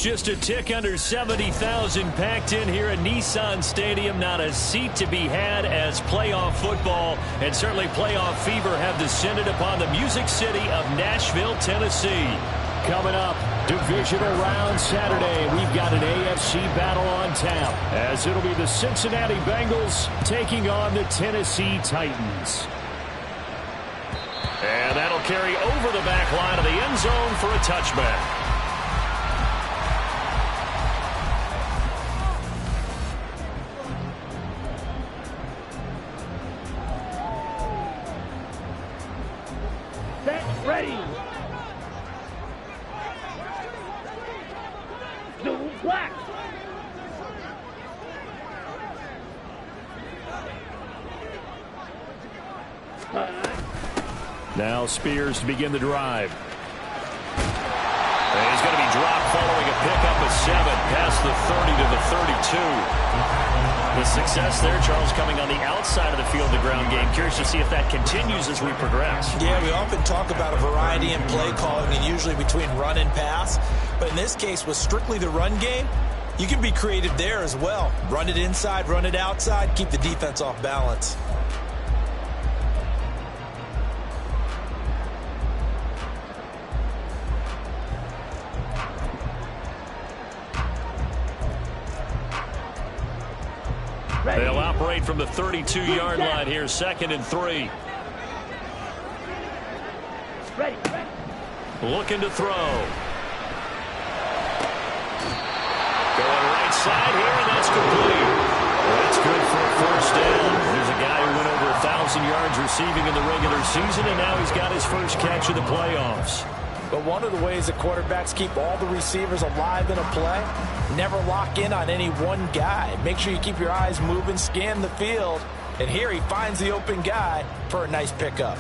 Just a tick under 70,000 packed in here at Nissan Stadium. Not a seat to be had as playoff football and certainly playoff fever have descended upon the Music City of Nashville, Tennessee. Coming up, divisional round Saturday. We've got an AFC battle on tap as it'll be the Cincinnati Bengals taking on the Tennessee Titans. And that'll carry over the back line of the end zone for a touchback. Ready. Blue black. Now Spears to begin the drive. And he's going to be dropped following a pickup of 7 past the 30 to the 32. The success there, Charles, coming on the outside of the field, the ground game. Curious to see if that continues as we progress. Yeah, we often talk about a variety in play calling and usually between run and pass. But in this case, with strictly the run game, you can be creative there as well. Run it inside, run it outside, keep the defense off balance. They'll operate from the 32-yard line here, 2nd and 3. Ready. Looking to throw. Going right side here, and that's complete. That's good for a first down. There's a guy who went over 1,000 yards receiving in the regular season, and now he's got his first catch of the playoffs. But one of the ways that quarterbacks keep all the receivers alive in a play, never lock in on any one guy. Make sure you keep your eyes moving, scan the field. And here he finds the open guy for a nice pickup.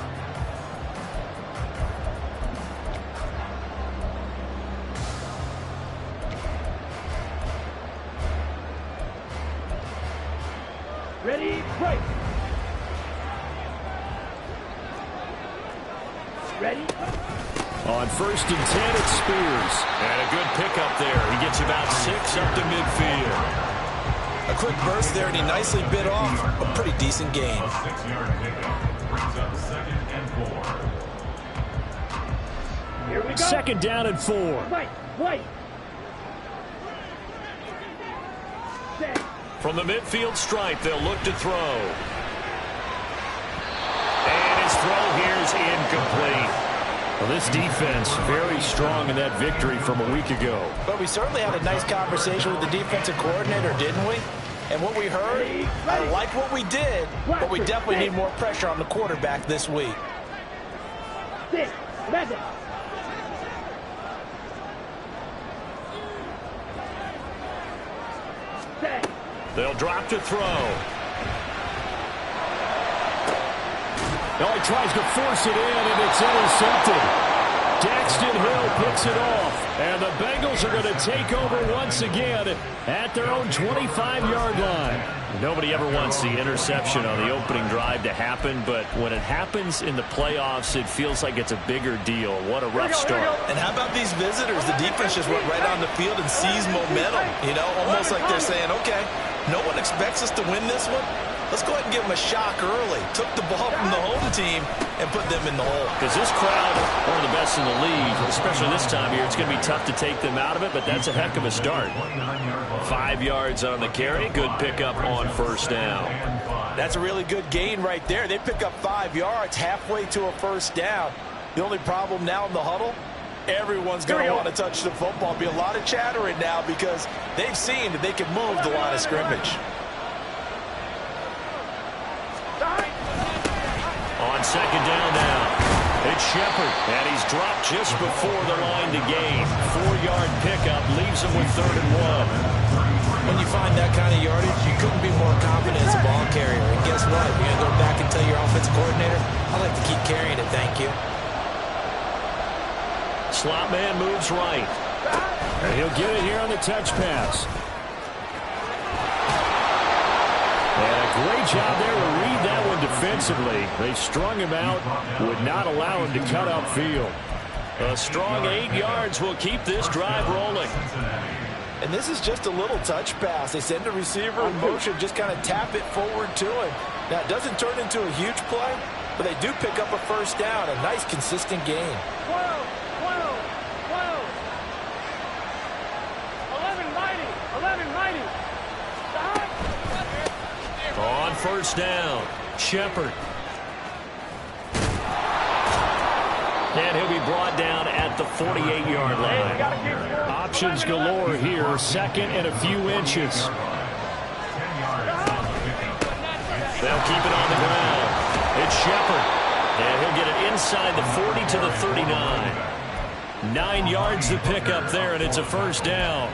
Ready, break. Ready. On 1st and 10, it's Spears. And a good pickup there. He gets about 6 up to midfield. A quick burst there, and he nicely bit off a pretty decent gain. Here we go. 2nd down and 4. Wait. From the midfield stripe, they'll look to throw. And his throw here is incomplete. Well, this defense very strong in that victory from a week ago. But we certainly had a nice conversation with the defensive coordinator, didn't we? And what we heard, I like what we did, but we definitely need more pressure on the quarterback this week. 6, 11. They'll drop to throw. Oh, he tries to force it in, and it's intercepted. Daxton Hill picks it off, and the Bengals are going to take over once again at their own 25-yard line. Nobody ever wants the interception on the opening drive to happen, but when it happens in the playoffs, it feels like it's a bigger deal. What a rough start. And how about these visitors? The defense just went right on the field and seized momentum. You know, almost like they're saying, okay, no one expects us to win this one. Let's go ahead and give them a shock early. Took the ball from the home team and put them in the hole. Because this crowd, one of the best in the league, especially this time of year, it's going to be tough to take them out of it, but that's a heck of a start. 5 yards on the carry. Good pickup on 1st down. That's a really good gain right there. They pick up 5 yards halfway to a 1st down. The only problem now in the huddle, everyone's going to want to touch the football. Be a lot of chattering now because they've seen that they can move the line of scrimmage. On 2nd down now, it's Shepard, and he's dropped just before the line to gain. 4-yard pickup leaves him with 3rd and 1. When you find that kind of yardage, you couldn't be more confident as a ball carrier. And guess what? You're going to go back and tell your offensive coordinator, I'd like to keep carrying it, thank you. Slot man moves right. And he'll get it here on the touch pass. And a great job there to read that one defensively. They strung him out, would not allow him to cut upfield. A strong 8 yards will keep this drive rolling. And this is just a little touch pass. They send the receiver in motion, just kind of tap it forward to him. Now, it doesn't turn into a huge play, but they do pick up a first down. A nice, consistent game. 12, 11 mighty, 11 mighty. On first down, Shepard. And he'll be brought down at the 48-yard line. Options galore here. Second and a few inches. They'll keep it on the ground. It's Shepard. And he'll get it inside the 40 to the 39. 9 yards to pick up there, and it's a first down.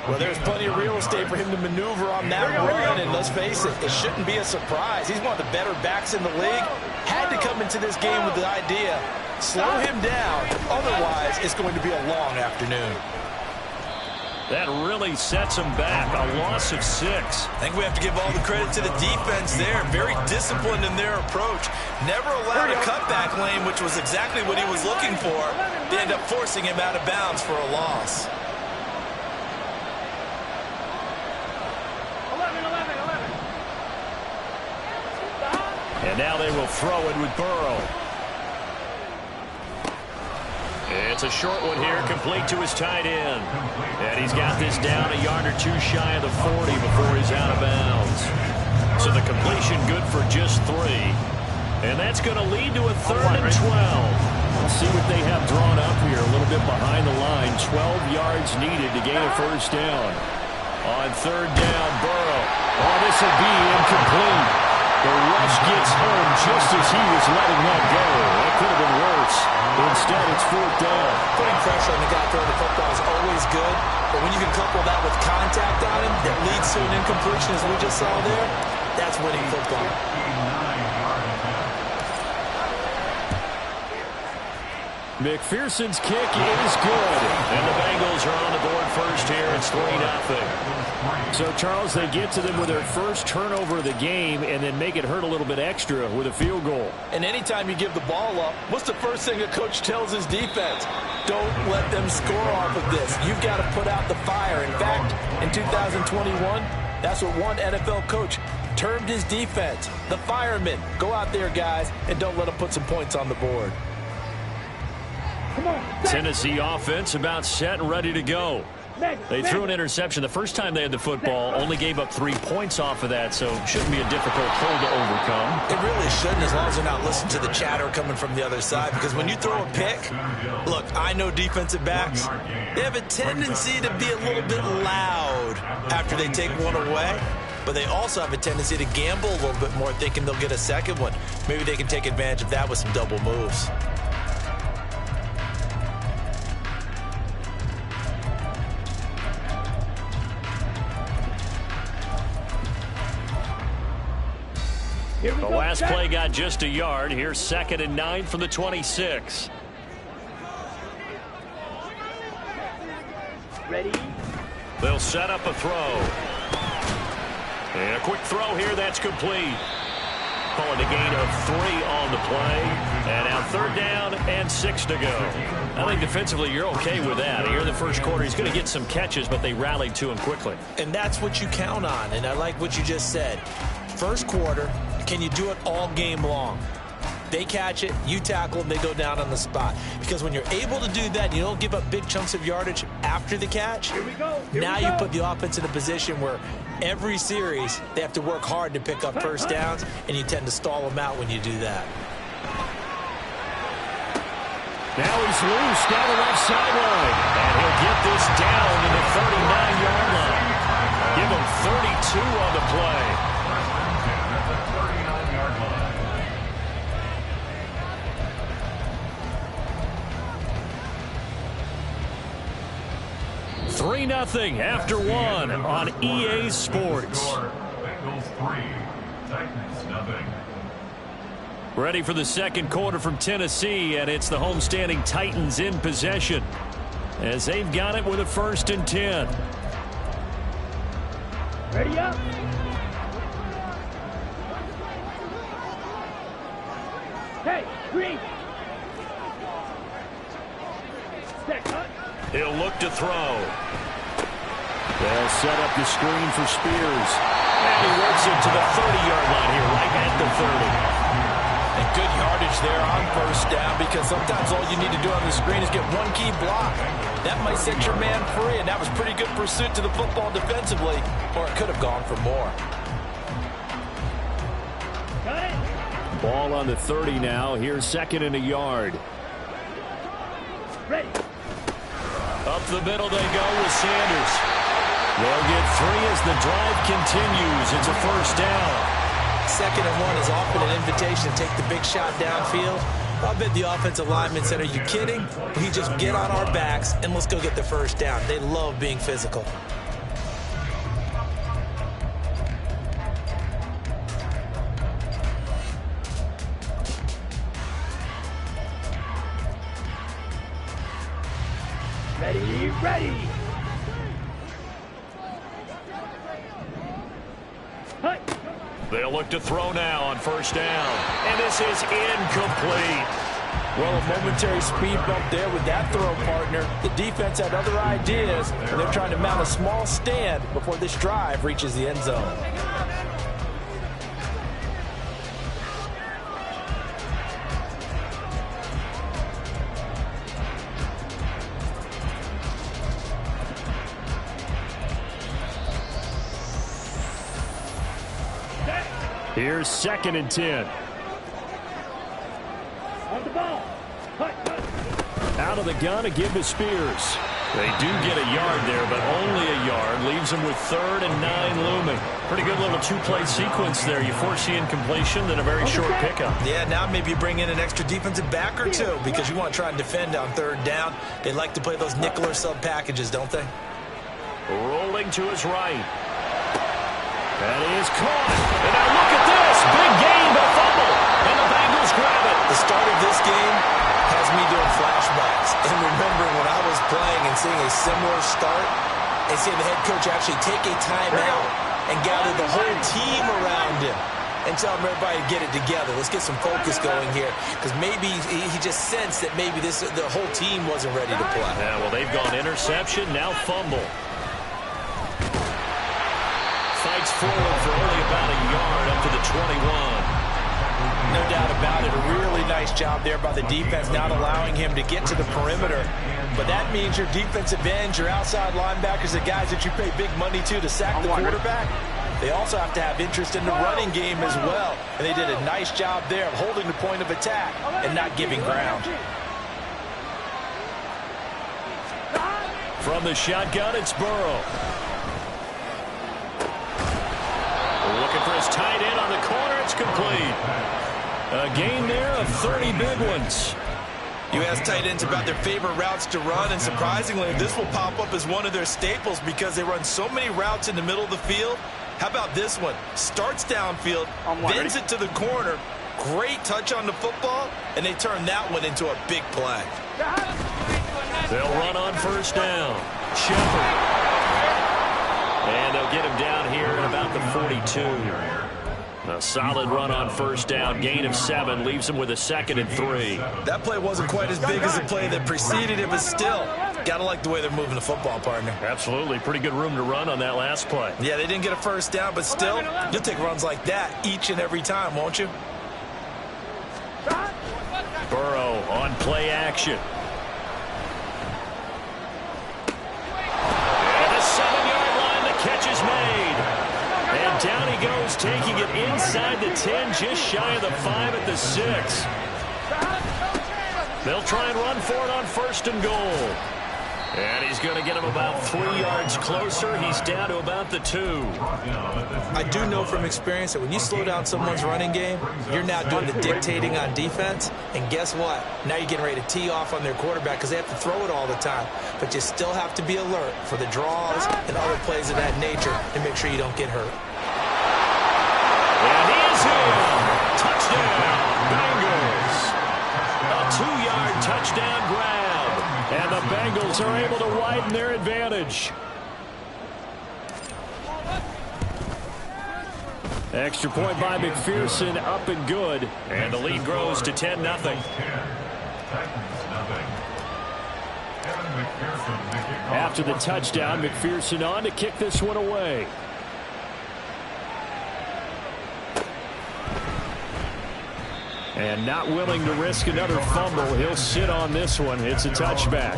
Well, there's plenty of real estate for him to maneuver on that run, and let's face it, it shouldn't be a surprise. He's one of the better backs in the league. Had to come into this game with the idea, slow him down, otherwise it's going to be a long afternoon. That really sets him back, a loss of 6. I think we have to give all the credit to the defense there. Very disciplined in their approach. Never allowed a cutback lane, which was exactly what he was looking for. They end up forcing him out of bounds for a loss. 11. And now they will throw it with Burrow. It's a short one here, complete to his tight end. And he's got this down a yard or two shy of the 40 before he's out of bounds. So the completion good for just 3. And that's going to lead to a 3rd and 12. We'll see what they have drawn up here, a little bit behind the line. 12 yards needed to gain a first down. On 3rd down, Burrow. Oh, this will be incomplete. The rush gets home just as he was letting that go. That could have been worse. Instead, it's 4th down. Putting pressure on the guy throwing the football is always good, but when you can couple that with contact on him that leads to an incompletion, as we just saw there, that's winning football. McPherson's kick is good. And the Bengals are on the board first here. It's 3-0. So, Charles, they get to them with their first turnover of the game and then make it hurt a little bit extra with a field goal. And anytime you give the ball up, what's the first thing a coach tells his defense? Don't let them score off of this. You've got to put out the fire. In fact, in 2021, that's what one NFL coach termed his defense. The firemen. Go out there, guys, and don't let them put some points on the board. Tennessee offense about set and ready to go. They threw an interception the first time they had the football, only gave up 3 points off of that, so shouldn't be a difficult hole to overcome. It really shouldn't, as long as they're not listening to the chatter coming from the other side, because when you throw a pick, look, I know defensive backs, they have a tendency to be a little bit loud after they take one away, but they also have a tendency to gamble a little bit more, thinking they'll get a second one. Maybe they can take advantage of that with some double moves. The last play got just a yard. Here's 2nd and 9 from the 26. Ready? They'll set up a throw. And a quick throw here. That's complete. Calling a gain of 3 on the play. And now 3rd down and 6 to go. I think defensively you're okay with that. Here in the first quarter, he's going to get some catches, but they rallied to him quickly. And that's what you count on. And I like what you just said. First quarter, can you do it all game long? They catch it, you tackle them, they go down on the spot. Because when you're able to do that, you don't give up big chunks of yardage after the catch. Now you put the offense in a position where every series they have to work hard to pick up first downs, and you tend to stall them out when you do that. Now he's loose down the left sideline. And he'll get this down to the 39-yard line. Give him 32 on the play. 3-0 after 1 on EA Sports. Bengals 3, Titans 0. Ready for the second quarter from Tennessee, and it's the homestanding Titans in possession as they've got it with a 1st and 10. Ready up. Hey, green. Set, cut. He'll look to throw. They'll set up the screen for Spears. And he works it to the 30-yard line here, right at the 30. And good yardage there on first down, because sometimes all you need to do on the screen is get one key block. That might set your man free, and that was pretty good pursuit to the football defensively, or it could have gone for more. Ball on the 30 now. Here's second and a yard. Ready. Up the middle they go with Sanders. They'll get 3 as the drive continues. It's a first down. 2nd and 1 is often an invitation to take the big shot downfield. I bet the offensive lineman said, are you kidding? We just get on our backs and let's go get the first down. They love being physical. Ready, ready. Hey. They'll look to throw now on first down. And this is incomplete. Well, a momentary speed bump there with that throw partner. The defense had other ideas, and they're trying to mount a small stand before this drive reaches the end zone. Here's 2nd and 10. On the ball. Out of the gun, a give to Spears. They do get a yard there, but only a yard. Leaves them with 3rd and 9 looming. Pretty good little 2-play sequence there. You foresee incompletion, then a very short pickup. Yeah, now maybe you bring in an extra defensive back or two, because you want to try and defend on 3rd down. They like to play those nickel or sub packages, don't they? Rolling to his right. That is caught. And now look at this. Big gain, but fumble. And the Bengals grab it. The start of this game has me doing flashbacks and remembering when I was playing and seeing a similar start and seeing the head coach actually take a timeout and gather the whole team around him and tell everybody to get it together. Let's get some focus going here, because maybe he just sensed that maybe the whole team wasn't ready to play. Yeah, well, they've gone interception, now fumble. Fights forward for only about a yard up to the 21. No doubt about it. A really nice job there by the defense, not allowing him to get to the perimeter. But that means your defensive ends, your outside linebackers, the guys that you pay big money to sack the quarterback, they also have to have interest in the running game as well. And they did a nice job there of holding the point of attack and not giving ground. From the shotgun, it's Burrow. Looking for his tight end on the corner. It's complete. A gain there of 30 big ones. You ask tight ends about their favorite routes to run, and surprisingly, this will pop up as one of their staples because they run so many routes in the middle of the field. How about this one? Starts downfield, bends it to the corner. Great touch on the football, and they turn that one into a big play. They'll run on first down. Shepard. And they'll get him down here at about the 42. A solid run on first down. Gain of 7 leaves him with a 2nd and 3. That play wasn't quite as big as the play that preceded it, but still, got to like the way they're moving the football, partner. Absolutely. Pretty good room to run on that last play. Yeah, they didn't get a first down, but still, you'll take runs like that each and every time, won't you? Burrow on play action. And the 7-yard line, the catch is made. And down he goes, taking it inside the 10, just shy of the 5 at the 6. They'll try and run for it on first and goal. And he's going to get him about 3 yards closer. He's down to about the 2. I do know from experience that when you slow down someone's running game, you're now doing the dictating on defense. And guess what? Now you're getting ready to tee off on their quarterback because they have to throw it all the time. But you still have to be alert for the draws and other plays of that nature and make sure you don't get hurt. And he's in. Touchdown, Bengals. A 2-yard touchdown grab. And the Bengals are able to widen their advantage. Extra point by McPherson, up and good. And the lead grows to 10-0. After the touchdown, McPherson on to kick this one away. And not willing to risk another fumble. He'll sit on this one. It's a touchback.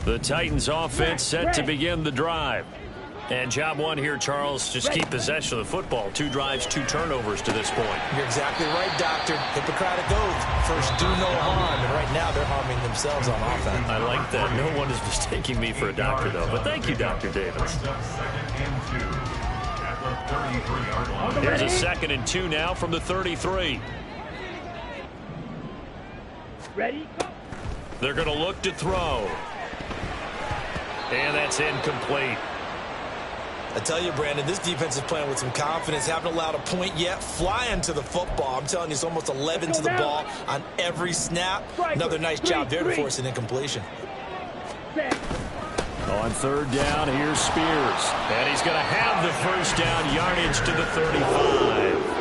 The Titans offense set to begin the drive. And job one here, Charles, just keep possession of the football. 2 drives, 2 turnovers to this point. You're exactly right, Doctor. Hippocratic oath. First, do no harm. And right now, they're harming themselves on offense. I like that. No one is mistaking me for a doctor, though. But thank you, Dr. Davis. Here's a 2nd and 2 now from the 33. Ready? They're going to look to throw. And that's incomplete. I tell you, Brandon, this defense is playing with some confidence. Haven't allowed a point yet. Flying to the football. I'm telling you, it's almost 11 to the ball on every snap. Another nice job there to force an incompletion. On 3rd down, here's Spears. And he's going to have the first down, yardage to the 35.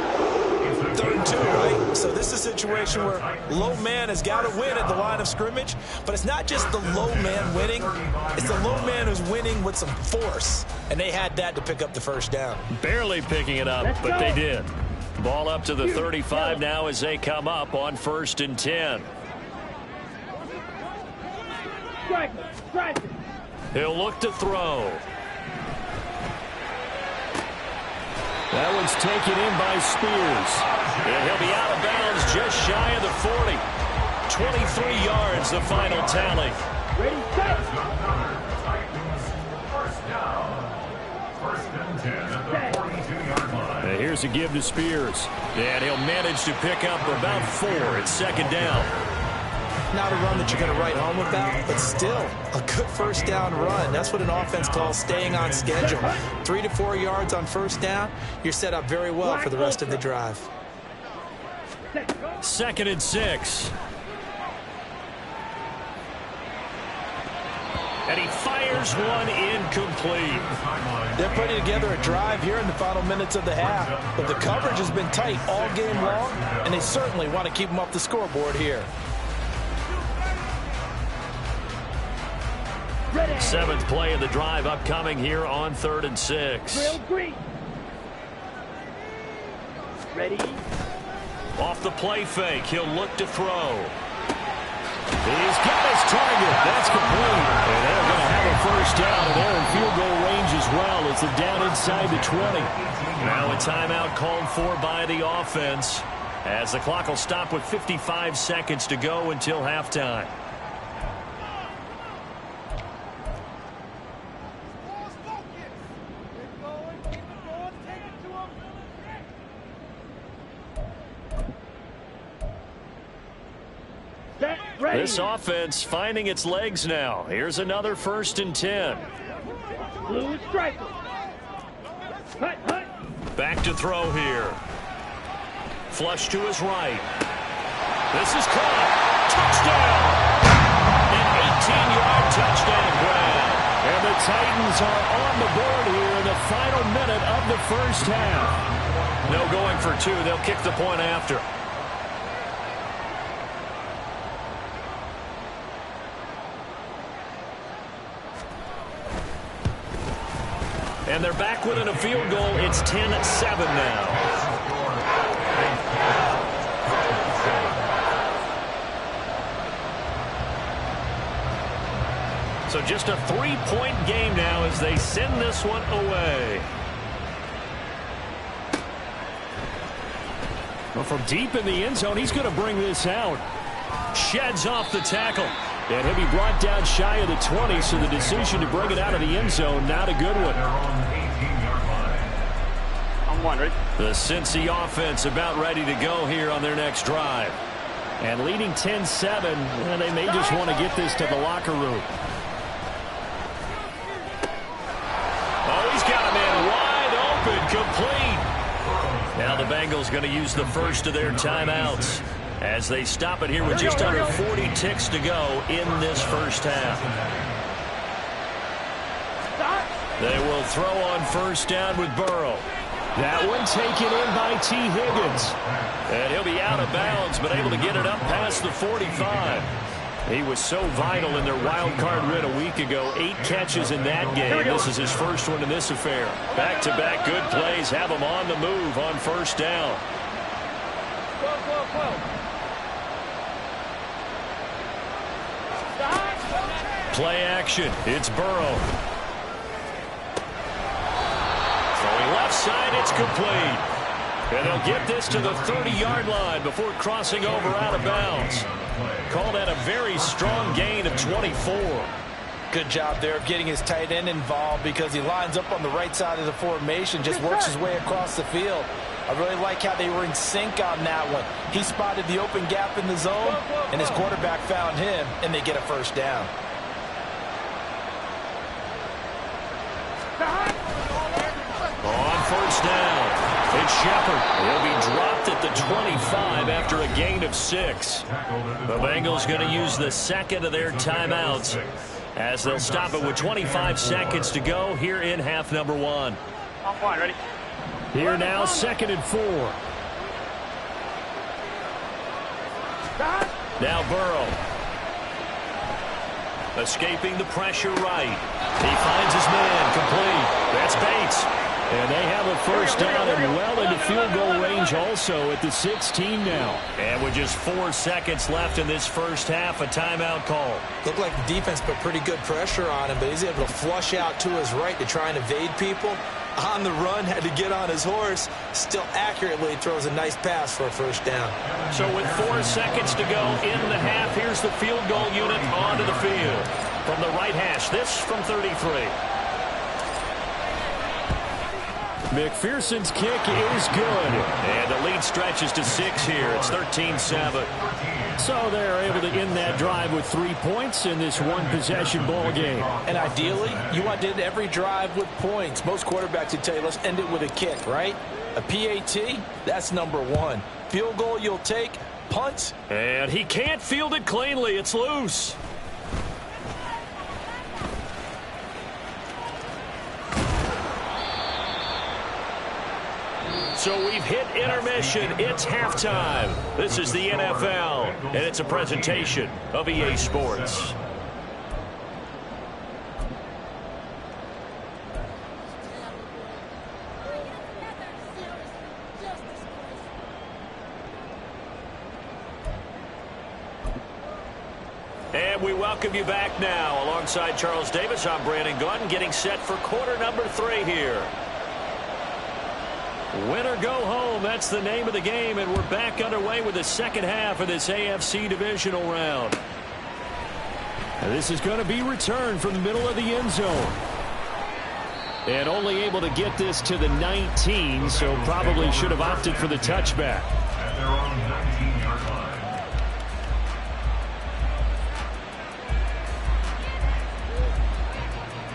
3rd and 2, right? So this is a situation where low man has got to win at the line of scrimmage, but it's not just the low man winning. It's the low man who's winning with some force, and they had that to pick up the first down. Barely picking it up, but they did. Ball up to the 35 now as they come up on 1st and 10. He'll look to throw. That one's taken in by Spears. And he'll be out of bounds just shy of the 40. 23 yards, the final tally. Ready, set. First and 10 at the 42-yard line. And here's a give to Spears. And he'll manage to pick up about 4 at 2nd down. Not a run that you're going to write home about, but still a good first down run. That's what an offense calls staying on schedule. 3 to 4 yards on first down. You're set up very well for the rest of the drive. 2nd and 6. And he fires one incomplete. They're putting together a drive here in the final minutes of the half, but the coverage has been tight all game long, and they certainly want to keep them off the scoreboard here. 7th play of the drive upcoming here on 3rd and 6. Ready? Off the play fake, he'll look to throw. He's got his target. That's complete. And they're going to have a first down, and they're in field goal range as well. It's a down inside the 20. Now a timeout called for by the offense, as the clock will stop with 55 seconds to go until halftime. This offense finding its legs now. Here's another 1st and 10. Blue striker. Hut, hut. Back to throw here. Flush to his right. This is caught. Touchdown! An 18-yard touchdown grab. And the Titans are on the board here in the final minute of the first half. No going for 2. They'll kick the point after. And they're back within a field goal. It's 10-7 now. So just a 3-point game now as they send this one away. Well, from deep in the end zone, he's going to bring this out. Sheds off the tackle. And he'll be brought down shy of the 20, so the decision to bring it out of the end zone, not a good one. I'm wondering. The Cincy offense about ready to go here on their next drive. And leading 10-7, and they may just want to get this to the locker room. Oh, he's got a man wide open, complete. Now the Bengals going to use the first of their timeouts. as they stop it here with just under 40 ticks to go in this first half. They will throw on first down with Burrow. That one taken in by T. Higgins. And he'll be out of bounds, but able to get it up past the 45. He was so vital in their wild card win a week ago. 8 catches in that game. This is his first one in this affair. Back-to-back good plays have him on the move on first down. Play action. It's Burrow. Throwing left side, it's complete. And they'll get this to the 30-yard line before crossing over out of bounds. Call that a very strong gain of 24. Good job there of getting his tight end involved because he lines up on the right side of the formation, just works his way across the field. I really like how they were in sync on that one. He spotted the open gap in the zone, and his quarterback found him, and they get a first down. On first down, it's Shepard. He'll be dropped at the 25 after a gain of 6. The Bengals going to use the second of their timeouts as they'll stop it with 25 seconds to go here in half number 1. On point, ready? Here now, 2nd and 4. Now Burrow. Escaping the pressure right. He finds his man complete. That's Bates. And they have a first down and well into field goal range also at the 16 now. And with just 4 seconds left in this first half, a timeout call. Looked like the defense put pretty good pressure on him, but he's able to flush out to his right to try and evade people. On the run, had to get on his horse. Still accurately throws a nice pass for a first down. So with 4 seconds to go in the half, here's the field goal unit onto the field. From the right hash, this from 33. McPherson's kick is good. And the lead stretches to 6 here. It's 13-7. So they're able to end that drive with 3 points in this one-possession ball game. And ideally, you want to end every drive with points. Most quarterbacks would tell you, let's end it with a kick, right? A PAT, that's number 1. Field goal you'll take, punt. And he can't field it cleanly. It's loose. So we've hit intermission. It's halftime. This is the NFL, and it's a presentation of EA Sports. And we welcome you back now. Alongside Charles Davis, I'm Brandon Gunn, getting set for quarter number 3 here. Win or go home, that's the name of the game, and we're back underway with the second half of this AFC divisional round. And this is going to be returned from the middle of the end zone. And only able to get this to the 19, so probably should have opted for the touchback. At their own 19-yard line.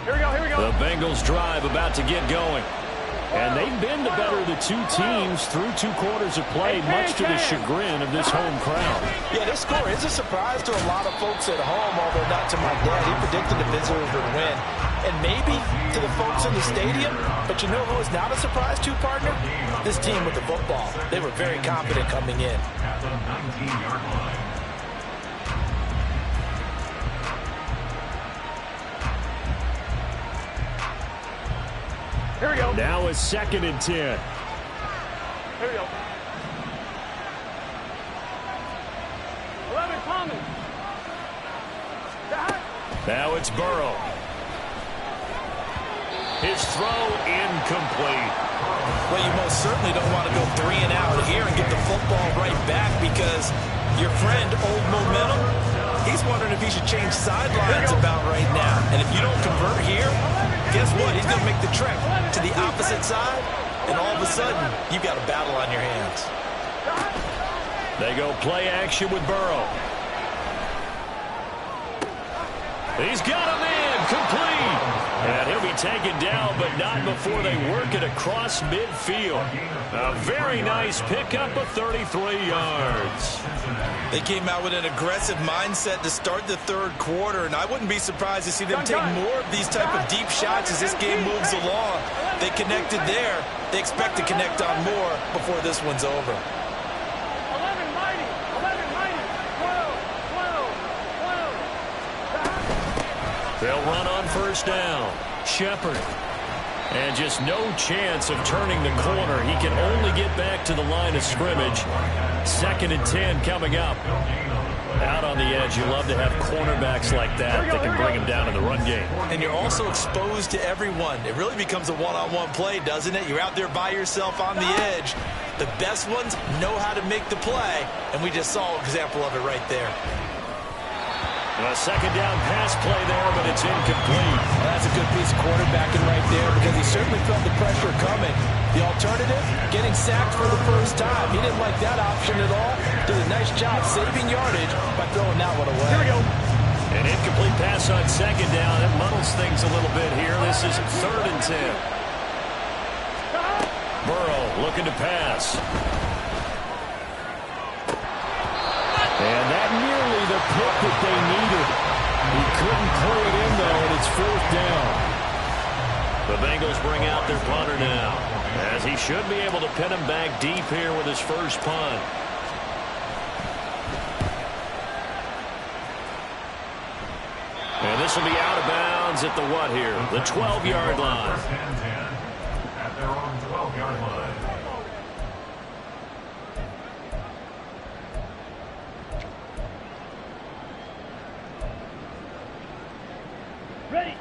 Here we go. The Bengals drive about to get going. And they've been the better of the 2 teams through 2 quarters of play, much to the chagrin of this home crowd. Yeah, this score is a surprise to a lot of folks at home, although not to my dad. He predicted the visitors would win. And maybe to the folks in the stadium, but you know who is not a surprise to, partner? This team with the football. They were very confident coming in. At the 19-yard line. Here we go. Now a 2nd and 10. Here we go. 11 Thomas. Now it's Burrow. His throw incomplete. Well, you most certainly don't want to go 3 and out here and get the football right back because your friend, Old Momentum, he's wondering if he should change sidelines about right now. And if you don't convert here, guess what? He's going to make the trek to the opposite side, and all of a sudden, you've got a battle on your hands. They go play action with Burrow. He's got him in, complete. And he'll be taken down, but not before they work it across midfield. A very nice pickup of 33 yards. They came out with an aggressive mindset to start the third quarter, and I wouldn't be surprised to see them take more of these type of deep shots as this game moves along. They connected there. They expect to connect on more before this one's over. 11 mighty, 12, 12. They'll run on first down. Shepard. And just no chance of turning the corner. He can only get back to the line of scrimmage. 2nd and 10 coming up. Out on the edge, you love to have cornerbacks like that that can bring him down in the run game. And you're also exposed to everyone. It really becomes a one-on-one play, doesn't it? You're out there by yourself on the edge. The best ones know how to make the play, and we just saw an example of it right there. A 2nd down pass play there, but it's incomplete. Well, that's a good piece of quarterbacking right there because he certainly felt the pressure coming. The alternative, getting sacked for the first time. He didn't like that option at all. Did a nice job saving yardage by throwing that one away. Here we go. An incomplete pass on 2nd down. That muddles things a little bit here. This is 3rd and 10. Burrow looking to pass. And that nearly the pick that they needed. He couldn't pull it in, though, and it's 4th down. The Bengals bring out their punter now, as he should be able to pin him back deep here with his first punt. And this will be out of bounds at the what here? The 12-yard line. First and 10 at their own 12-yard line.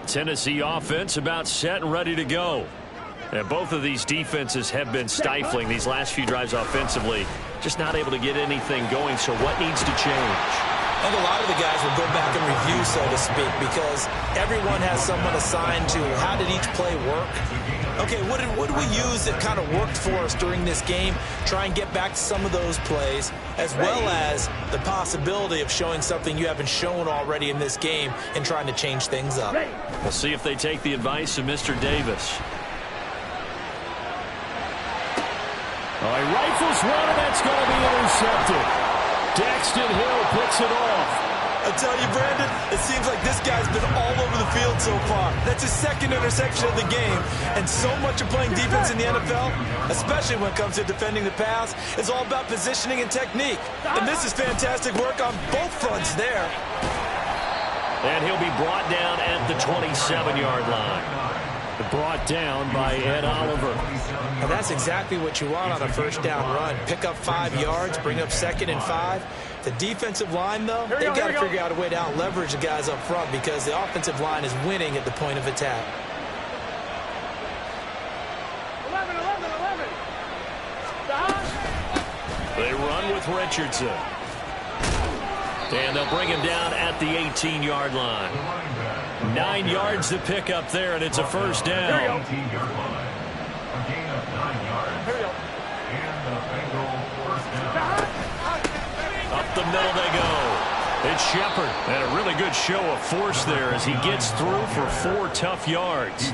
Tennessee offense about set and ready to go. And both of these defenses have been stifling these last few drives offensively. Just not able to get anything going, so what needs to change? I think a lot of the guys will go back and review, so to speak, because everyone has someone assigned to how did each play work. Okay, what did we use that kind of worked for us during this game? Try and get back to some of those plays, as well as the possibility of showing something you haven't shown already in this game and trying to change things up. We'll see if they take the advice of Mr. Davis. Oh, he rifles one, and that's going to be intercepted. Daxton Hill picks it off. I tell you, Brandon, it seems like this guy's been all over the field so far. That's his 2nd interception of the game. And so much of playing defense in the NFL, especially when it comes to defending the pass, is all about positioning and technique. And this is fantastic work on both fronts there. And he'll be brought down at the 27-yard line. Brought down by Ed Oliver. And that's exactly what you want on a first down run. Pick up 5 yards, bring up 2nd and 5. The defensive line, though, they've got to figure out a way to out-leverage the guys up front because the offensive line is winning at the point of attack. 11. They run with Richardson. And they'll bring him down at the 18-yard line. 9 yards to pick up there, and it's a first down. 18-yard line. A gain of 9 yards. Here we go. And the Bengals first down. Up the middle they go. It's Shepard. And a really good show of force there as he gets through for 4 tough yards.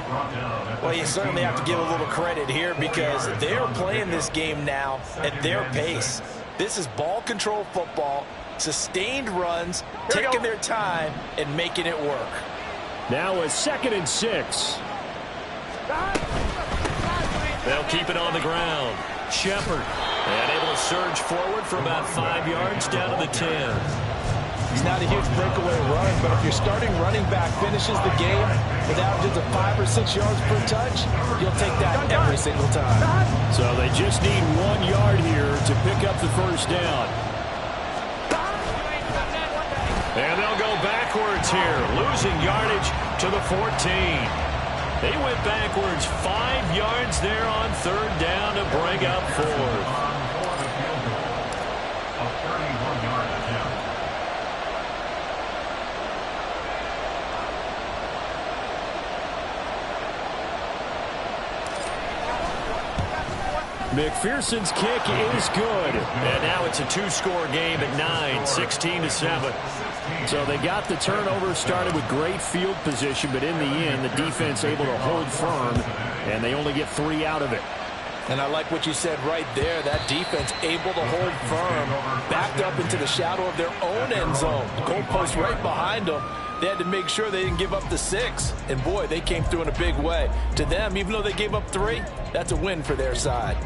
Well, you certainly have to give a little credit here because they're playing this game now at their pace. This is ball control football, sustained runs, taking their time, and making it work. Now a 2nd and 6. They'll keep it on the ground. Shepard. And able to surge forward for about 5 yards down to the 10. It's not a huge breakaway run, but if your starting running back finishes the game with averages of 5 or 6 yards per touch, you'll take that every single time. So they just need 1 yard here to pick up the first down. And they'll go backwards here, losing yardage to the 14. They went backwards 5 yards there on 3rd down to bring up 4th. A 31-yard attempt. McPherson's kick is good. And now it's a 2-score game at 9, 16-7. So they got the turnover started with great field position, but in the end, the defense able to hold firm, and they only get 3 out of it. And I like what you said right there. That defense able to hold firm, backed up into the shadow of their own end zone. The goalpost right behind them. They had to make sure they didn't give up the 6. And, boy, they came through in a big way. To them, even though they gave up 3, that's a win for their side.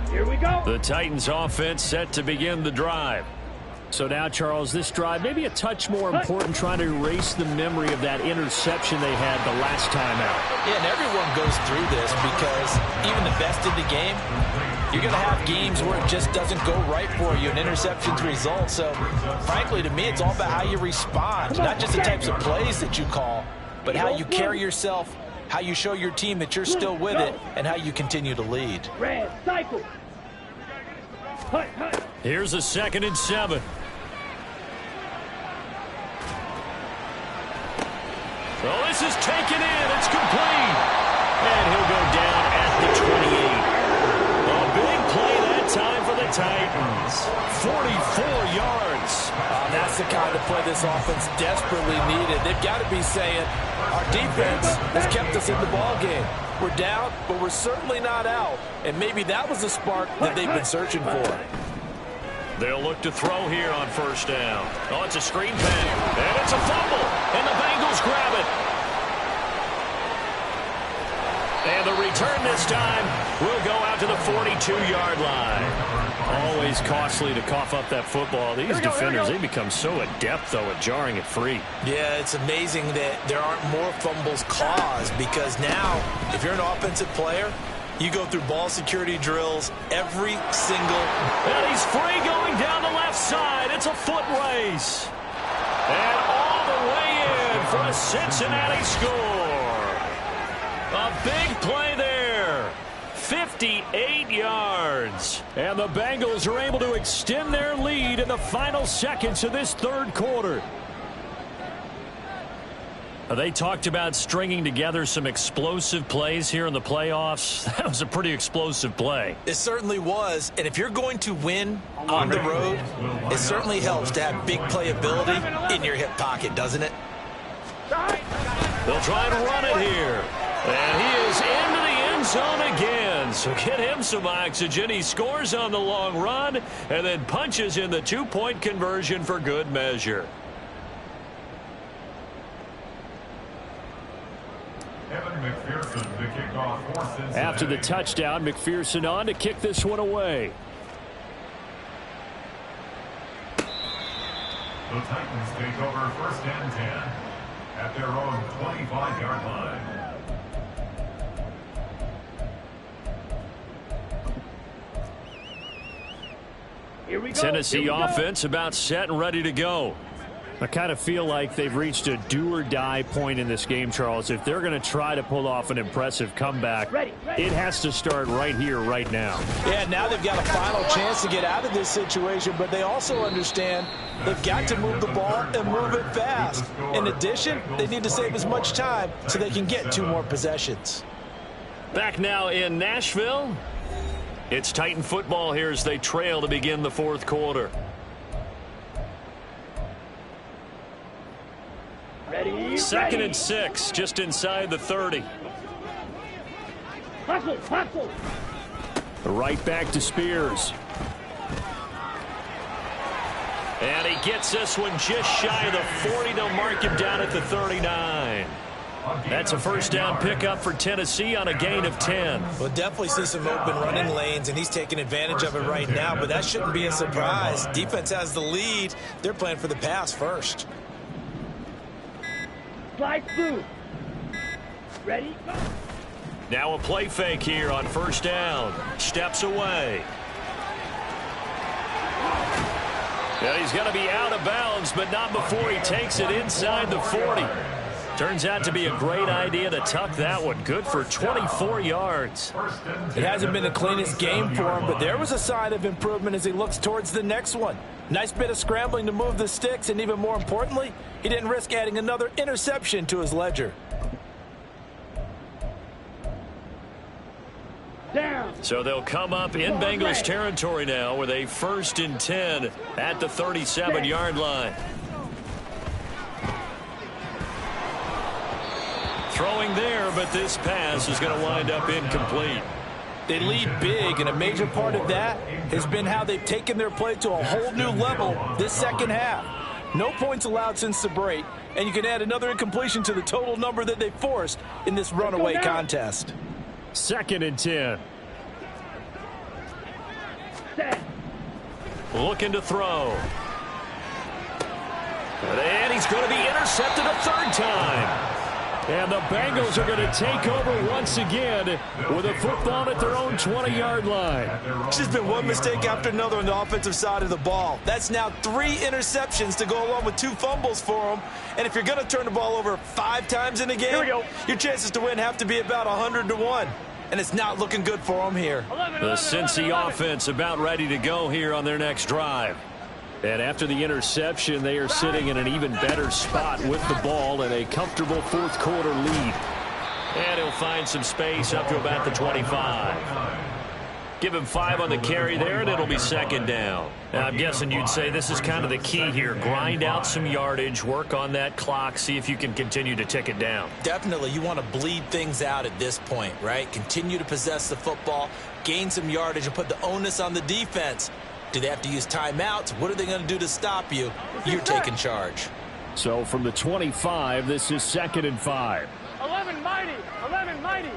Here we go. The Titans offense set to begin the drive. So now, Charles, this drive maybe a touch more important, trying to erase the memory of that interception they had the last time out. Yeah, and everyone goes through this because even the best in the game, you're going to have games where it just doesn't go right for you and interceptions result. So, frankly, to me, it's all about how you respond, not just the types of plays that you call, but how you carry yourself, how you show your team that you're still with it, and how you continue to lead. Red, cycle. Hut, hut. Here's a 2nd and 7. Well, this is taken in. It's complete. And he'll go down at the 28. A big play that time for the Titans. 44 yards. That's the kind of play this offense desperately needed. They've got to be saying, our defense has kept us in the ballgame. We're down, but we're certainly not out. And maybe that was the spark that they've been searching for. They'll look to throw here on 1st down. Oh, it's a screen pass. And it's a fumble. And the Bengals grab it. And the return this time will go out to the 42-yard line. Always costly to cough up that football. These defenders, they become so adept, though, at jarring it free. Yeah, it's amazing that there aren't more fumbles caused because now, if you're an offensive player, you go through ball security drills every single. And he's free going down the left side. It's a foot race. And all the way in for a Cincinnati score. A big play there. 58 yards. And the Bengals are able to extend their lead in the final seconds of this 3rd quarter. They talked about stringing together some explosive plays here in the playoffs. That was a pretty explosive play. It certainly was. And if you're going to win on the road, it certainly helps to have big playability in your hip pocket, doesn't it? They'll try and run it here. And he is into the end zone again. So get him some oxygen. He scores on the long run and then punches in the 2-point conversion for good measure. After the touchdown, McPherson on to kick this one away. The Titans take over 1st and 10 at their own 25-yard line. Here we go. Tennessee offense about set and ready to go. I kind of feel like they've reached a do-or-die point in this game, Charles. If they're going to try to pull off an impressive comeback, it has to start right here, right now. Yeah, now they've got a final chance to get out of this situation, but they also understand they've got to move the ball and move it fast. In addition, they need to save as much time so they can get 2 more possessions. Back now in Nashville. It's Titan football here as they trail to begin the 4th quarter. Ready, 2nd and 6, just inside the 30. Hustle, hustle. Right back to Spears. And he gets this one just shy of the 40. They'll mark him down at the 39. That's a 1st down pickup for Tennessee on a gain of 10. We'll definitely see some open running lanes, and he's taking advantage of it right now, but that shouldn't be a surprise. Defense has the lead. They're playing for the pass first. Slide through. Ready, go. Now a play fake here on 1st down. Steps away. Yeah, he's going to be out of bounds, but not before he takes it inside the 40. Turns out to be a great idea to tuck that one. Good for 24 yards. It hasn't been the cleanest game for him, but there was a sign of improvement as he looks towards the next one. Nice bit of scrambling to move the sticks, and even more importantly, he didn't risk adding another interception to his ledger. Down. So they'll come up in Bengals territory now with a 1st and 10 at the 37-yard line. Throwing there, but this pass is going to wind up incomplete. They lead big, and a major part of that has been how they've taken their play to a whole new level this second half. No points allowed since the break, and you can add another incompletion to the total number that they forced in this runaway contest. 2nd and 10. Looking to throw. And he's going to be intercepted a 3rd time. And the Bengals are going to take over once again with a football at their own 20-yard line. It's just been one mistake after another on the offensive side of the ball. That's now 3 interceptions to go along with 2 fumbles for them. And if you're going to turn the ball over 5 times in a game, your chances to win have to be about 100-1. And it's not looking good for them here. The Cincy offense about ready to go here on their next drive. And after the interception, they are sitting in an even better spot with the ball and a comfortable 4th quarter lead. And he'll find some space up to about the 25. Give him 5 on the carry there, and it'll be 2nd down. Now, I'm guessing you'd say this is kind of the key here. Grind out some yardage, work on that clock, see if you can continue to tick it down. Definitely, you want to bleed things out at this point, right? Continue to possess the football, gain some yardage, and put the onus on the defense. Do they have to use timeouts? What are they going to do to stop you? You're taking charge. So from the 25, this is 2nd and 5. 11 mighty. 11 mighty.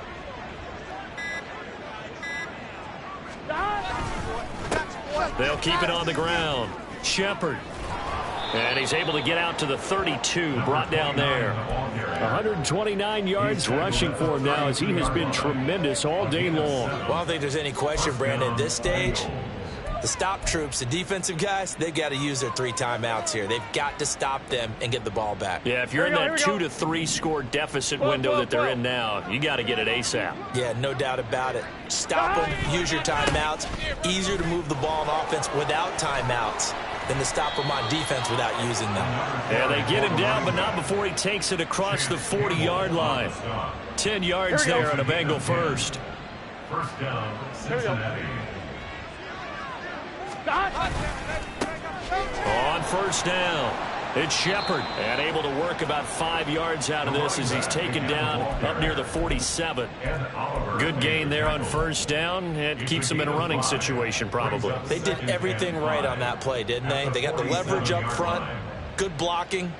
They'll keep it on the ground. Shepard. And he's able to get out to the 32, brought down there. 129 yards rushing for him now as he has been tremendous all day long. Well, I don't think there's any question, Brandon, at this stage. The stop troops, the defensive guys, they've got to use their 3 timeouts here. They've got to stop them and get the ball back. Yeah, if you're in that 2 to 3 score deficit window that they're in now, you got to get it ASAP. Yeah, no doubt about it. Stop them, use your timeouts. Easier to move the ball on offense without timeouts than to stop them on defense without using them. Yeah, they get him down, but not before he takes it across the 40-yard line. 10 yards there on a Bengal first. 1st down, Cincinnati. On 1st down, it's Shepard, and able to work about 5 yards out of this as he's taken down up near the 47. Good gain there on 1st down, and keeps him in a running situation probably. They did everything right on that play, didn't they? They got the leverage up front, good blocking,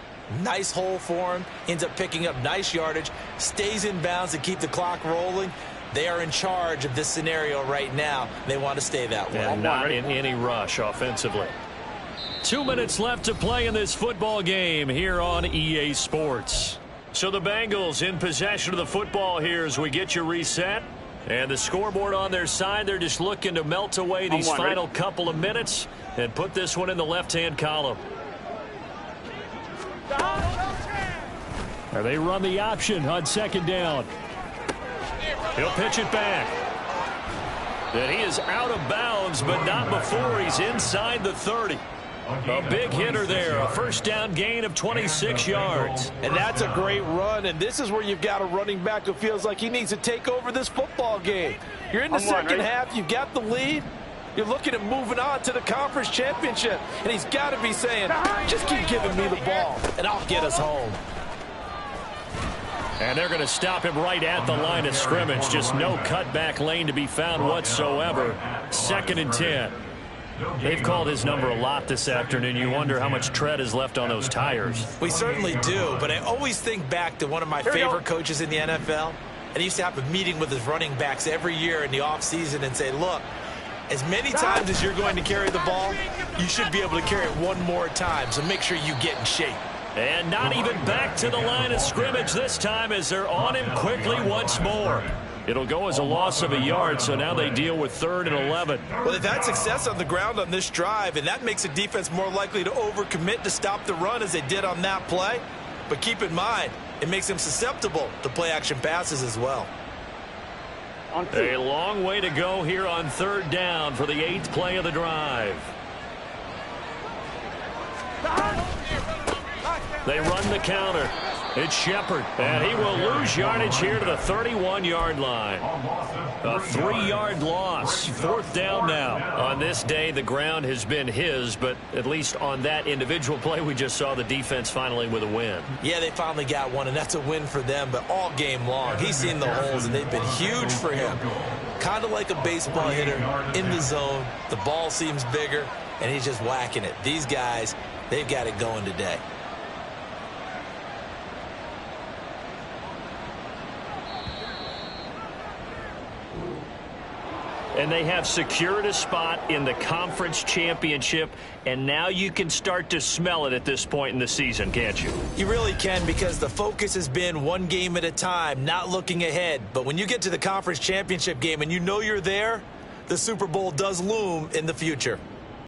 nice hole for him, ends up picking up nice yardage, stays in bounds to keep the clock rolling. They are in charge of this scenario right now. They want to stay that way. And not in any rush offensively. 2 minutes left to play in this football game here on EA Sports. So the Bengals in possession of the football here as we get you reset. And the scoreboard on their side, they're just looking to melt away these final couple of minutes and put this one in the left-hand column. They run the option on 2nd down. He'll pitch it back. And he is out of bounds, but not before he's inside the 30. A big hitter there, a 1st down gain of 26 yards. And that's a great run, and this is where you've got a running back who feels like he needs to take over this football game. You're in the second half, you've got the lead. You're looking at moving on to the conference championship, and he's got to be saying, just keep giving me the ball, and I'll get us home. And they're going to stop him right at the line of scrimmage. Just no cutback lane to be found whatsoever. 2nd and 10. They've called his number a lot this afternoon. You wonder how much tread is left on those tires. We certainly do, but I always think back to one of my favorite coaches in the NFL. And he used to have a meeting with his running backs every year in the offseason and say, look, as many times as you're going to carry the ball, you should be able to carry it one more time. So make sure you get in shape. And not even back to the line of scrimmage this time as they're on him quickly once more. It'll go as a loss of a yard, so now they deal with 3rd and 11. Well, they've had success on the ground on this drive, and that makes the defense more likely to overcommit to stop the run as they did on that play. But keep in mind, it makes them susceptible to play-action passes as well. A long way to go here on 3rd down for the 8th play of the drive. They run the counter. It's Shepard, and he will lose yardage here to the 31-yard line. A 3-yard loss. 4th down now. On this day, the ground has been his, but at least on that individual play, we just saw the defense finally with a win. Yeah, they finally got one, and that's a win for them, but all game long, he's seen the holes, and they've been huge for him. Kind of like a baseball hitter in the zone. The ball seems bigger, and he's just whacking it. These guys, they've got it going today. And they have secured a spot in the conference championship, and now you can start to smell it at this point in the season, can't you? You really can, because the focus has been one game at a time, not looking ahead. But when you get to the conference championship game and you know you're there, the Super Bowl does loom in the future.